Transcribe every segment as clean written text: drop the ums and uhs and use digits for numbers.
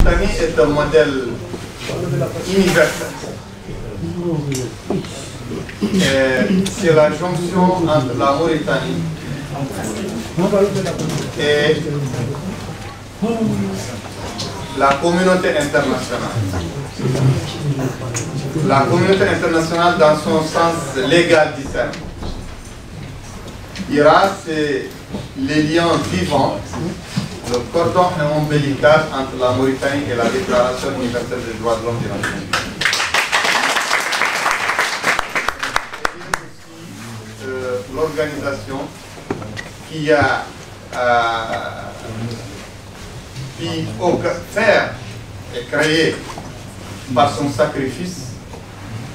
Mauritanie est un modèle universel. C'est la jonction entre la Mauritanie et la communauté internationale. La communauté internationale dans son sens légal du terme. IRA, c'est les liens vivants, le cordon ombilical entre la Mauritanie et la Déclaration universelle des droits de l'homme de la Mauritanie. L'organisation qui a qui offert et créé par son sacrifice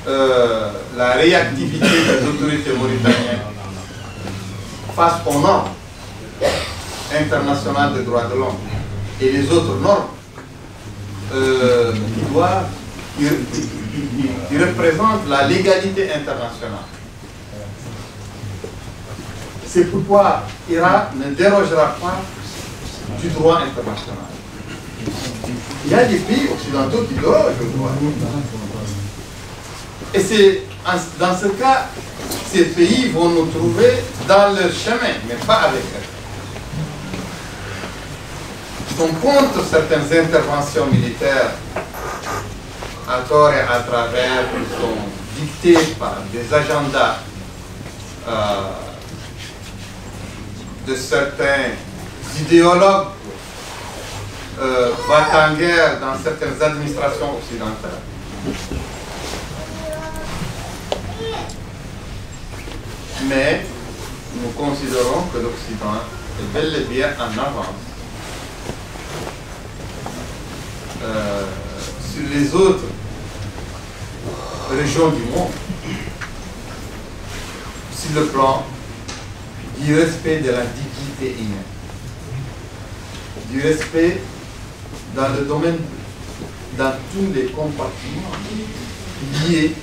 la réactivité des autorités mauritaniennes face aux normes internationales des droits de l'homme et les autres normes qui représentent la légalité internationale. C'est pourquoi l'Irak ne dérogera pas du droit international. Il y a des pays occidentaux qui dérogent au droit. Et c'est dans ce cas, ces pays vont nous trouver dans leur chemin, mais pas avec eux. Ils sont contre certaines interventions militaires à tort et à travers, qui sont dictées par des agendas de certains idéologues battant en guerre dans certaines administrations occidentales. Mais nous considérons que l'Occident est bel et bien en avance sur les autres régions du monde, sur le plan du respect de la dignité humaine, du respect dans le domaine, dans tous les compartiments liés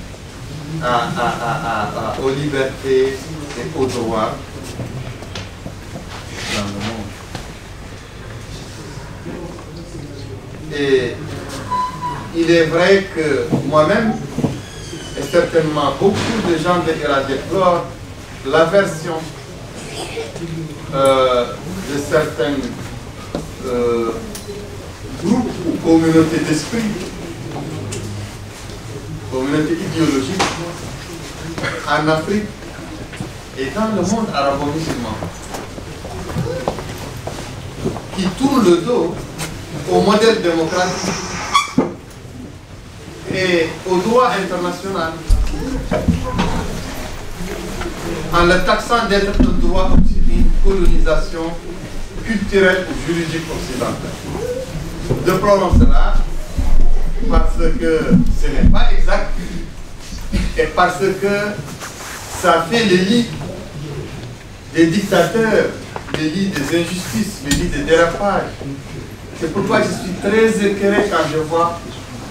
aux libertés et aux droits dans le monde. Et il est vrai que moi-même, et certainement beaucoup de gens de l'Irak déplorent l'aversion de certains groupes ou communautés d'esprit, communautés idéologiques en Afrique et dans le monde arabo-musulman, qui tournent le dos au modèle démocratique et au droit international en le taxant d'être un droit une colonisation culturelle ou juridique occidentale. Déplorons cela parce que ce n'est pas exact et parce que ça fait le lit des dictateurs, le lit des injustices, le lit des dérapages. C'est pourquoi je suis très éclairé quand je vois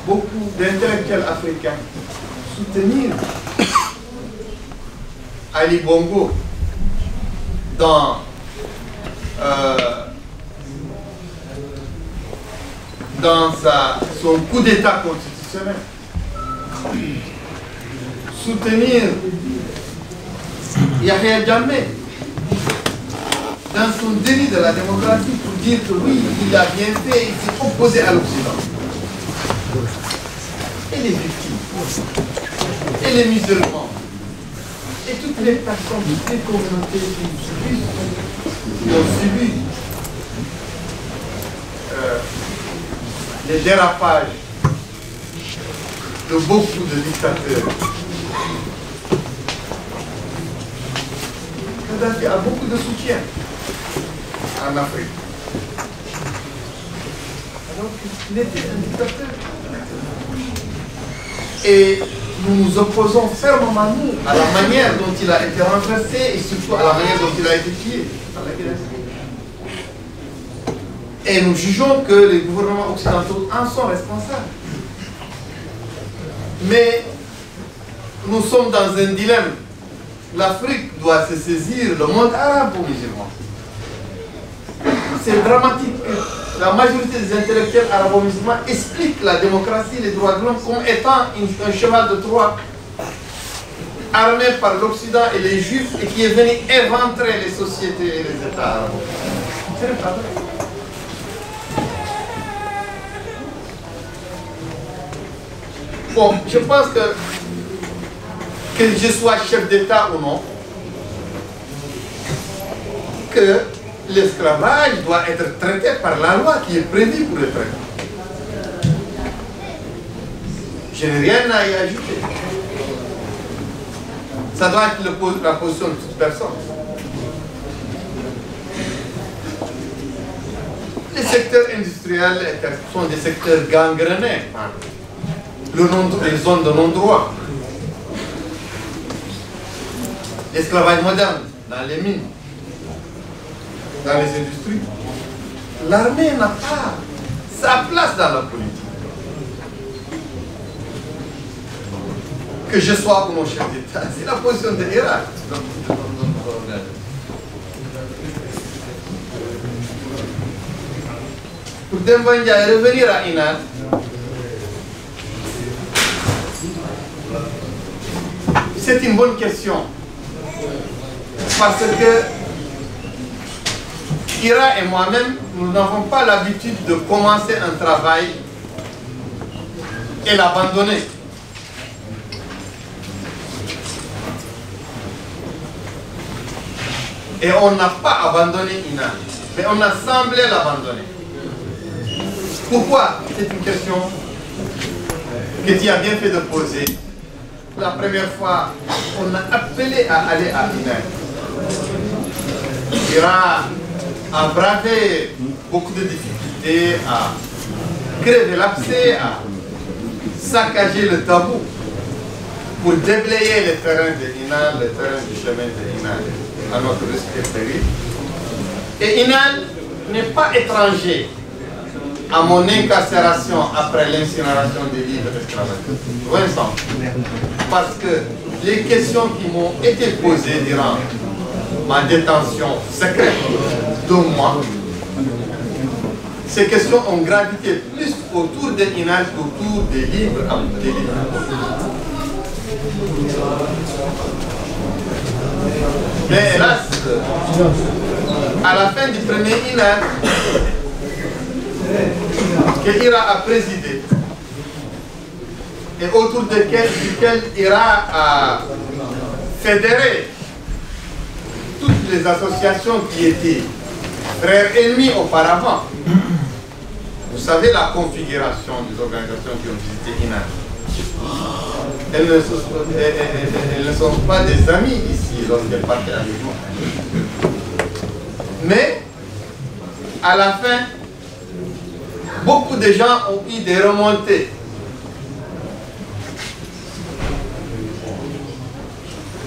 beaucoup d'intellectuels africains soutenir Ali Bongo dans son coup d'État constitutionnel. Soutenir Yahya Jammeh dans son déni de la démocratie pour dire que oui, il a bien fait, il s'est opposé à l'Occident. Et les victimes, et les musulmans, et toutes les personnes, toutes les communautés qui ont subi les dérapages de beaucoup de dictateurs. Kadhafi a beaucoup de soutien en Afrique. Alors qu'il était un dictateur. Et nous nous opposons fermement, nous, à la manière dont il a été renversé et surtout à la manière dont il a été tué. Et nous jugeons que les gouvernements occidentaux en sont responsables. Mais nous sommes dans un dilemme. L'Afrique doit se saisir, le monde arabe ou musulman. C'est dramatique que la majorité des intellectuels arabo-musulmans expliquent la démocratie et les droits de l'homme comme étant un cheval de Troie armé par l'Occident et les Juifs et qui est venu éventrer les sociétés et les États arabes. C'est pas vrai. Bon, je pense que je sois chef d'État ou non, que l'esclavage doit être traité par la loi qui est prévue pour le traiter. Je n'ai rien à y ajouter. Ça doit être la position de toute personne. Les secteurs industriels sont des secteurs gangrenés par les zones de non-droit. L'esclavage moderne dans les mines, dans les industries. L'armée n'a pas sa place dans la politique. Que je sois ou non chef d'État, c'est la position de l'Irak. Pour Dembandia et revenir à Inal, c'est une bonne question. Parce que Ira et moi-même, nous n'avons pas l'habitude de commencer un travail et l'abandonner. Et on n'a pas abandonné Inal, mais on a semblé l'abandonner. Pourquoi? C'est une question que tu as bien fait de poser. La première fois, on a appelé à aller à Inal. Ira a bravé beaucoup de difficultés, à crever l'abcès, à saccager le tabou pour déblayer les terrains de Inal, les terrains du chemin de Inal, à notre risque et péril. Et Inal n'est pas étranger à mon incarcération après l'incinération des livres esclavagistes. Vincent, parce que les questions qui m'ont été posées durant ma détention secrète de moi, ces questions ont gravité plus autour de Inal qu'autour des livres. Mais hélas, à la fin du premier Inal, que Ira a présidé, et autour duquel Ira a fédéré toutes les associations qui étaient frères ennemis auparavant. Vous savez la configuration des organisations qui ont visité Inal. Elles ne sont pas des amis ici lorsqu'elles partaient avec nous. Mais, à la fin, beaucoup de gens ont eu des remontées.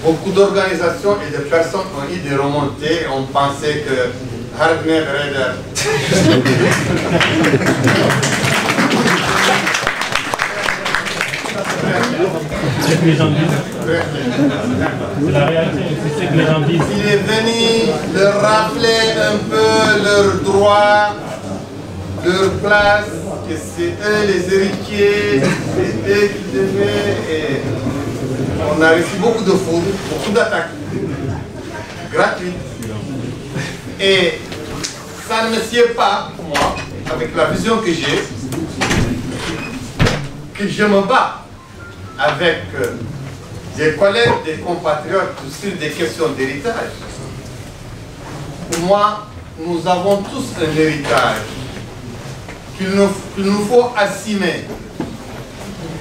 Beaucoup d'organisations et de personnes ont eu des remontées. On pensait que Hardner Raider. C'est ce que les gens disent. C'est la réalité, c'est ce que les gens disent. Il est venu leur rappeler un peu leurs droits, leur place, que c'est eux les héritiers, c'est eux qui devaient. Et on a reçu beaucoup de foudre, beaucoup d'attaques gratuites. Et ça ne me sied pas, moi, avec la vision que j'ai, que je me bats avec des collègues, des compatriotes sur des questions d'héritage. Pour moi, nous avons tous un héritage qu'il nous faut assumer.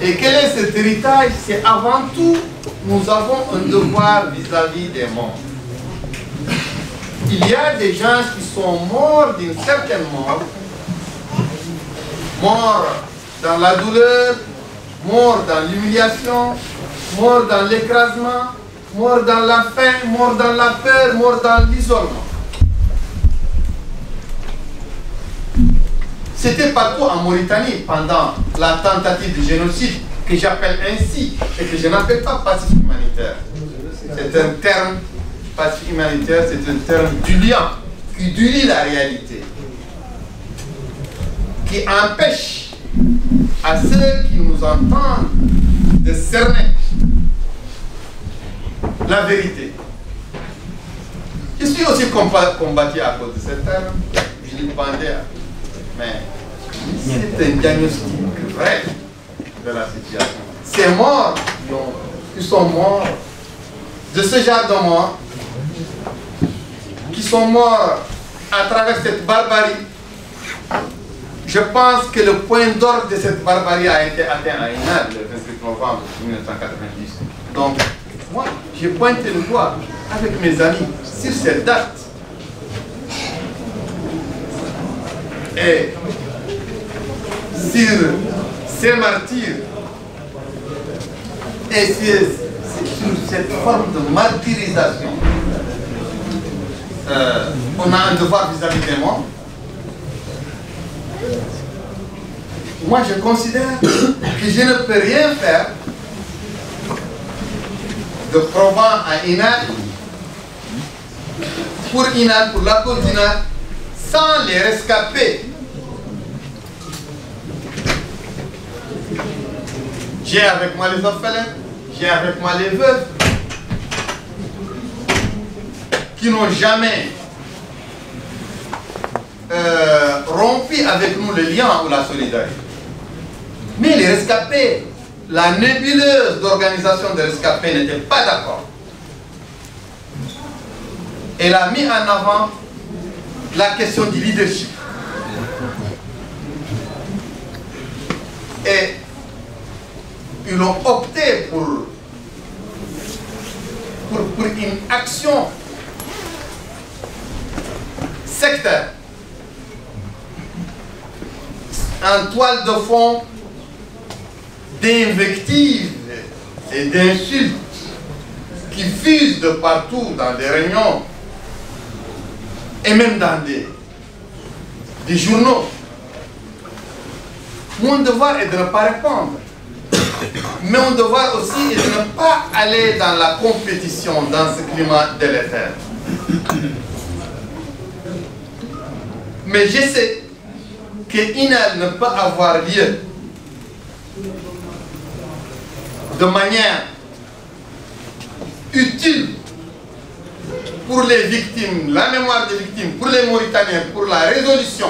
Et quel est cet héritage? C'est avant tout, nous avons un devoir vis-à-vis des morts. Il y a des gens qui sont morts d'une certaine mort, morts dans la douleur, morts dans l'humiliation, morts dans l'écrasement, morts dans la faim, morts dans la peur, morts dans l'isolement. C'était partout en Mauritanie pendant la tentative de génocide, que j'appelle ainsi, et que je n'appelle pas pacifisme humanitaire. C'est un terme, pacifisme humanitaire, c'est un terme duliant, qui dulie la réalité. qui empêche à ceux qui nous entendent de cerner la vérité. Je suis aussi combattu à cause de cette terme. Je l'ai demandé, mais c'est un diagnostic vrai de la situation. Ces morts qui sont morts de ce genre de morts, qui sont morts à travers cette barbarie, je pense que le point d'orgue de cette barbarie a été atteint à Inal le 28 novembre 1990. Donc, moi, j'ai pointé le doigt avec mes amis sur cette date. Et sur ces martyrs et sur cette forme de martyrisation, on a un devoir vis-à-vis des morts. Moi, je considère que je ne peux rien faire de probant à Inal, pour Inal, pour la cause d'Inal, sans les rescapés. J'ai avec moi les orphelins, j'ai avec moi les veuves, qui n'ont jamais rompu avec nous le lien ou la solidarité. Mais les rescapés, la nébuleuse d'organisation des rescapés n'était pas d'accord. Elle a mis en avant la question du leadership. Et ils ont opté pour une action sectaire en toile de fond d'invectives et d'insultes qui fusent de partout dans des réunions et même dans des journaux. Mon devoir est de ne pas répondre. Mais mon devoir aussi est de ne pas aller dans la compétition dans ce climat délétère. Mais je sais que Inal ne peut avoir lieu de manière utile pour les victimes, la mémoire des victimes, pour les Mauritaniens, pour la résolution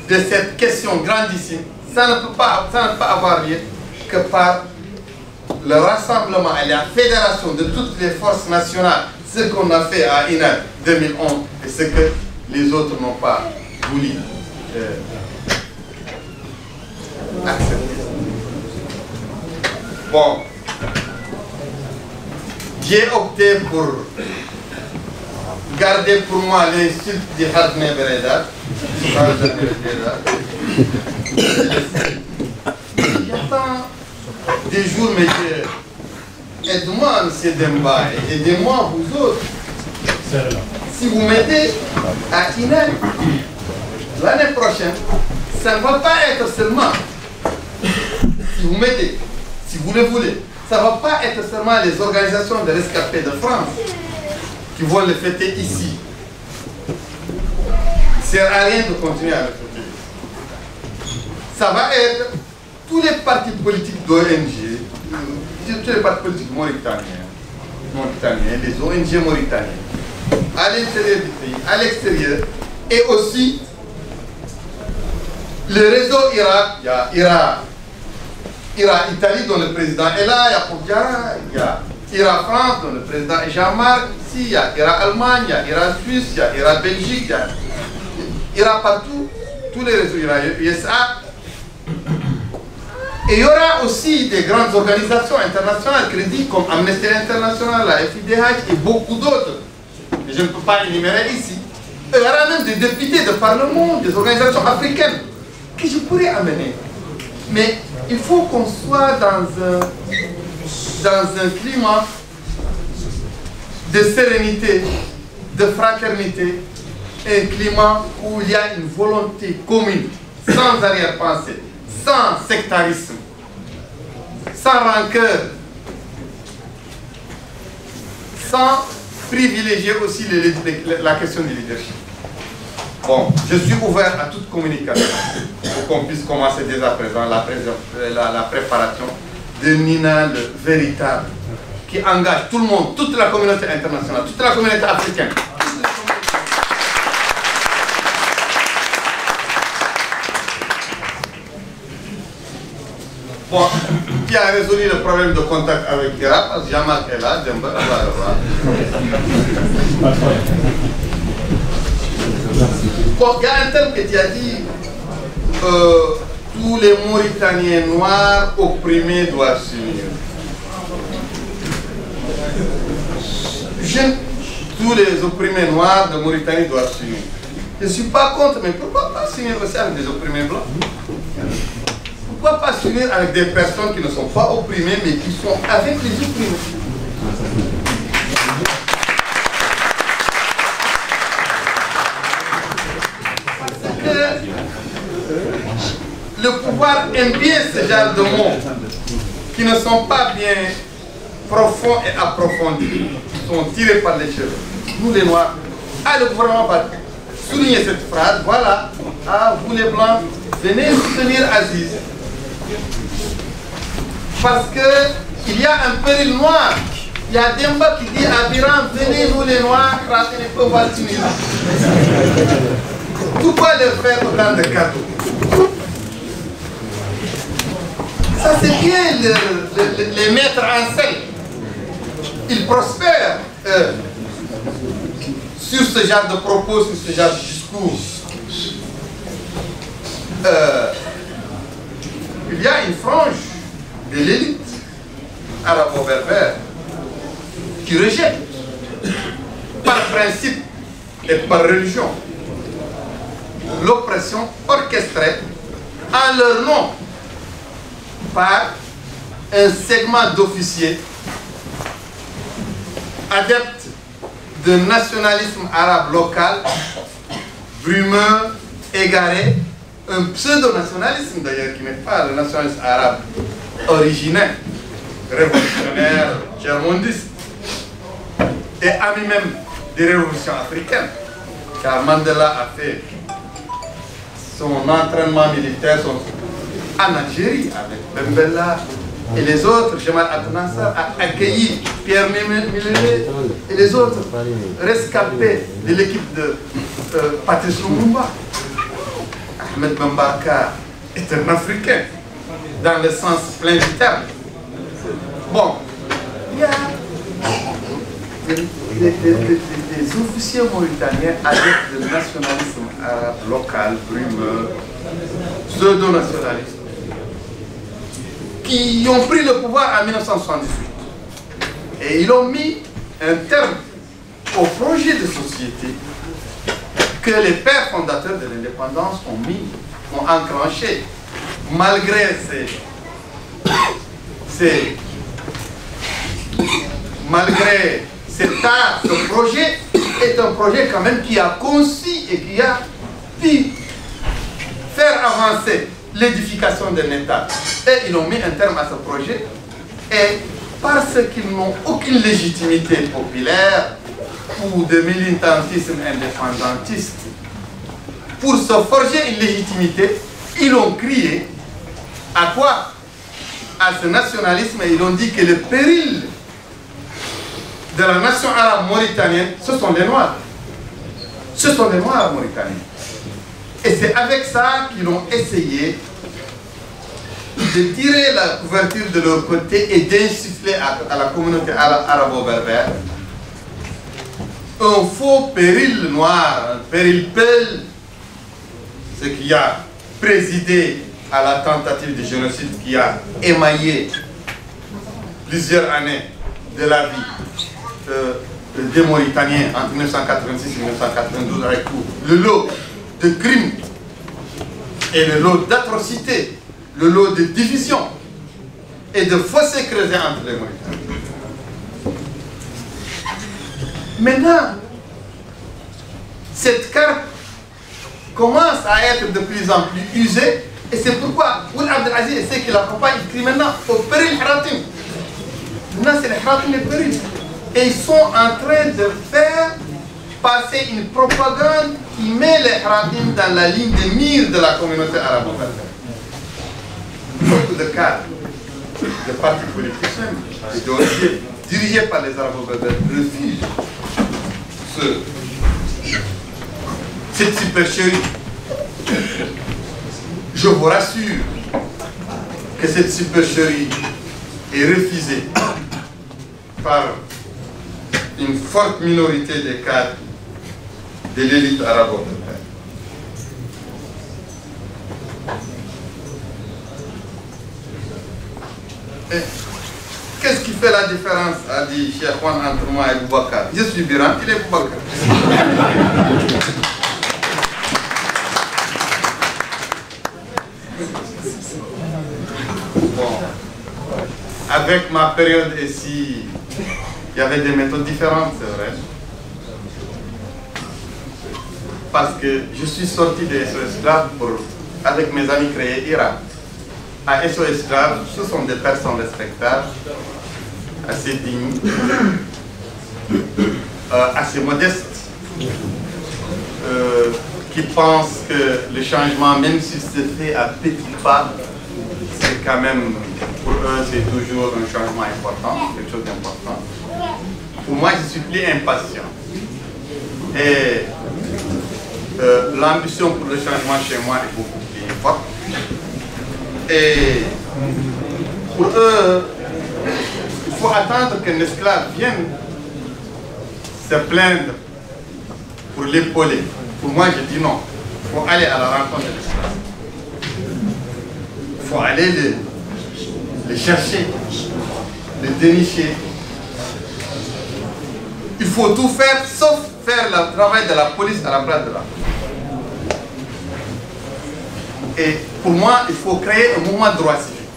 de cette question grandissime. Ça ne peut pas avoir lieu que par le rassemblement et la fédération de toutes les forces nationales, ce qu'on a fait à Inal 2011 et ce que les autres n'ont pas voulu accepter. Bon, j'ai opté pour garder pour moi l'insulte du Hadne Bereda. J'attends des jours meilleurs. Aide-moi, M. Demba, et aidez-moi, vous autres. Si vous m'aidez à Inal, l'année prochaine, ça ne va pas être seulement, si vous m'aidez, si vous le voulez, ça ne va pas être seulement les organisations de rescapés de France qui vont le fêter ici. Il ne sert à rien de continuer à le fêter. Ça va être tous les partis politiques d'ONG, tous les partis politiques mauritaniens, les ONG mauritaniennes, à l'intérieur du pays, à l'extérieur, et aussi le réseau Irak, il y a Italie dont le président est là, il y a Poudjara, il y a Irak-France dont le président est Jean-Marc, ici, il y a Irak-Allemagne, il y a Irak-Suisse, il y a Irak-Belgique, il y a Irak partout, tous les réseaux, il y a USA. Et il y aura aussi des grandes organisations internationales crédibles comme Amnesty International, la FIDH et beaucoup d'autres. Et je ne peux pas énumérer ici. Il y aura même des députés de parlement, des organisations africaines que je pourrais amener. Mais il faut qu'on soit dans un climat de sérénité, de fraternité, un climat où il y a une volonté commune, sans arrière-pensée, sans sectarisme, sans rancœur, sans privilégier aussi la question du leadership. Bon, je suis ouvert à toute communication pour qu'on puisse commencer dès à présent la préparation de Nina le véritable, qui engage tout le monde, toute la communauté internationale, toute la communauté africaine. Bon, qui a résolu le problème de contact avec Kira, parce que Jean-Marc est là, Demba, bon, il y a un terme que tu as dit, tous les Mauritaniens noirs opprimés doivent s'unir. Tous les opprimés noirs de Mauritanie doivent s'unir. Je ne suis pas contre, mais pourquoi pas s'unir aussi avec des opprimés blancs? Pourquoi pas s'unir avec des personnes qui ne sont pas opprimées, mais qui sont avec les opprimés? Le pouvoir aime bien ce genre de mots qui ne sont pas bien profonds et approfondis, qui sont tirés par les cheveux. Nous les Noirs, le gouvernement va souligner cette phrase, voilà, vous les Blancs, venez soutenir Aziz. Parce qu'il y a un péril noir. Il y a Demba qui dit à Biran, venez nous les Noirs, rater les peuples palestiniens. Pourquoi leur faire autant de cadeaux? Ça c'est bien les mettre en scène. Ils prospèrent sur ce genre de propos, sur ce genre de discours. Il y a une frange de l'élite arabo-berbère qui rejette par principe et par religion l'oppression orchestrée en leur nom par un segment d'officiers adeptes de nationalisme arabe local, brumeux, égaré, un pseudo-nationalisme d'ailleurs qui n'est pas le nationalisme arabe originaire, révolutionnaire, tiers-mondiste, et ami même des révolutions africaines, car Mandela a fait son entraînement militaire en Algérie avec Bembella et les autres. Jamal Abdel Nasser a accueilli Pierre Millet et les autres rescapés de l'équipe de Patrice Lumumba. Ahmed Bambaka est un Africain dans le sens plein du terme. Bon, il y a des officiers mauritaniens avec le nationalisme arabe local, brumeux, pseudo-nationaliste, qui ont pris le pouvoir en 1978. Et ils ont mis un terme au projet de société que les pères fondateurs de l'indépendance ont enclenché, malgré malgré cet art. Ce projet est un projet quand même qui a conçu et qui a pu faire avancer l'édification d'un État. Et ils ont mis un terme à ce projet, et parce qu'ils n'ont aucune légitimité populaire ou de militantisme indépendantiste, pour se forger une légitimité, ils ont crié à quoi? À ce nationalisme, et ils ont dit que le péril de la nation arabe mauritanienne, ce sont les Noirs. Ce sont les Noirs mauritaniens. Et c'est avec ça qu'ils ont essayé de tirer la couverture de leur côté et d'insuffler à la communauté arabo-berbère un faux péril noir, un péril pêle, ce qui a présidé à la tentative de génocide qui a émaillé plusieurs années de la vie des Mauritaniens entre 1986 et 1992, avec tout le lot de crimes et le lot d'atrocités, le lot de divisions et de fossés creusés entre les Mauritaniens. Maintenant, cette carte commence à être de plus en plus usée, et c'est pourquoi Ould Abdelaziz et ceux qui l'accompagnent écrivent maintenant au péril Haratim. Maintenant, c'est les Haratim les périls. Et ils sont en train de faire passer une propagande qui met les Haratim dans la ligne de mire de la communauté arabo-berbère. Beaucoup de cadres de partis politiques et d'ONG dirigés par les arabo-berbères refusent cette supercherie. Je vous rassure que cette supercherie est refusée par une forte minorité des cadres de l'élite arabo-berbère. Qu'est-ce qui fait la différence, a dit Cheikh Juan, entre moi et Boubacar? Je suis Biram, il est Boubacar. Bon, avec ma période ici, il y avait des méthodes différentes, c'est vrai. Parce que je suis sorti de SOS Club pour, avec mes amis, créer IRA. À SOS Club, ce sont des personnes respectables, assez dignes, assez modestes, qui pensent que le changement, même s'il se fait à petits pas, c'est quand même, pour eux, c'est toujours un changement important, quelque chose d'important. Pour moi, je suis plus impatient. Et l'ambition pour le changement chez moi est beaucoup plus forte. Et pour eux, il faut attendre qu'un esclave vienne se plaindre pour l'épauler. Pour moi, je dis non. Il faut aller à la rencontre de l'esclave. Il faut aller le chercher, le dénicher. Il faut tout faire, sauf faire le travail de la police à la place de la police. Et pour moi, il faut créer un mouvement de droit civique.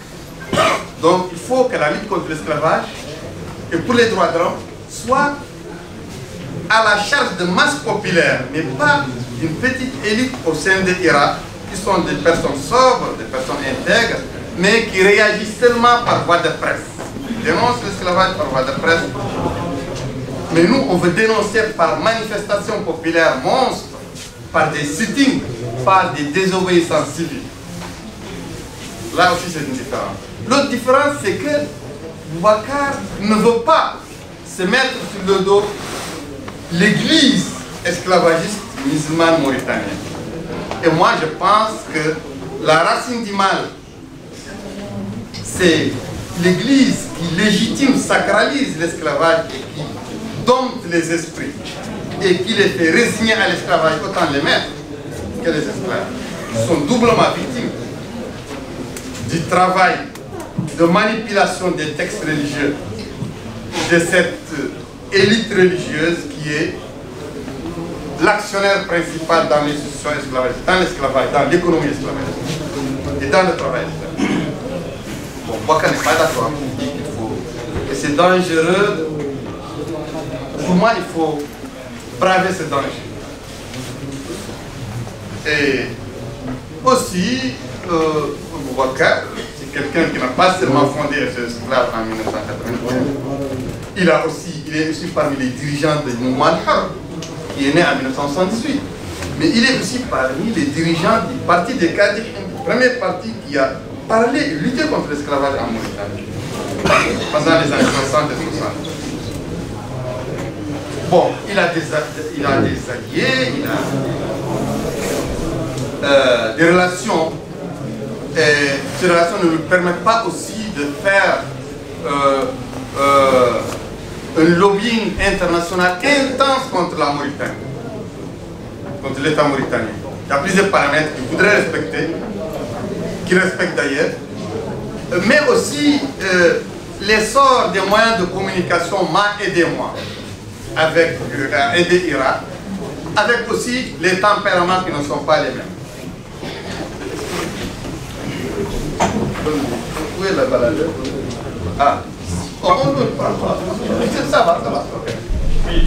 Donc, il faut que la lutte contre l'esclavage et pour les droits de l'homme soit à la charge de masse populaire, mais pas d'une petite élite au sein de l'Irak, qui sont des personnes sobres, des personnes intègres, mais qui réagissent seulement par voie de presse. Ils dénoncent l'esclavage par voie de presse. Mais nous, on veut dénoncer par manifestation populaire monstre, par des sittings, par des désobéissances civiles. Là aussi, c'est une différence. L'autre différence, c'est que Boubacar ne veut pas se mettre sur le dos l'église esclavagiste musulmane mauritanienne. Et moi, je pense que la racine du mal, c'est l'église qui légitime, sacralise l'esclavage et qui dompte les esprits et qui les fait résigner à l'esclavage, autant les maîtres que les esclaves. Ils sont doublement victimes du travail de manipulation des textes religieux de cette élite religieuse qui est l'actionnaire principal dans l'institution esclavagiste, dans l'esclavage, dans l'économie esclavagiste et dans le travail esclavagiste. Bon, Boubacar n'est pas d'accord, il dit qu'il faut, que c'est dangereux. Pour moi, il faut braver ce danger. Et aussi, Boubacar, c'est quelqu'un qui n'a pas seulement fondé SOS Club en 1991, il est aussi parmi les dirigeants du mouvement Al-Har, qui est né en 1968. Mais il est aussi parmi les dirigeants du parti des Kadhi, le premier parti qui a parlé et lutté contre l'esclavage en Mauritanie pendant les années 60 et 60. Bon, il a des alliés, il a des relations. Et ces relations ne lui permettent pas aussi de faire un lobbying international intense contre la Mauritanie, contre l'État mauritanien. Il y a plusieurs paramètres qu'il voudrait respecter, qu'il respecte d'ailleurs, mais aussi l'essor des moyens de communication m'a aidé moi, avec aider l'Irak, avec aussi les tempéraments qui ne sont pas les mêmes. Où est la balade? Ah, on ne peut pas. Ça va, ça va. Oui,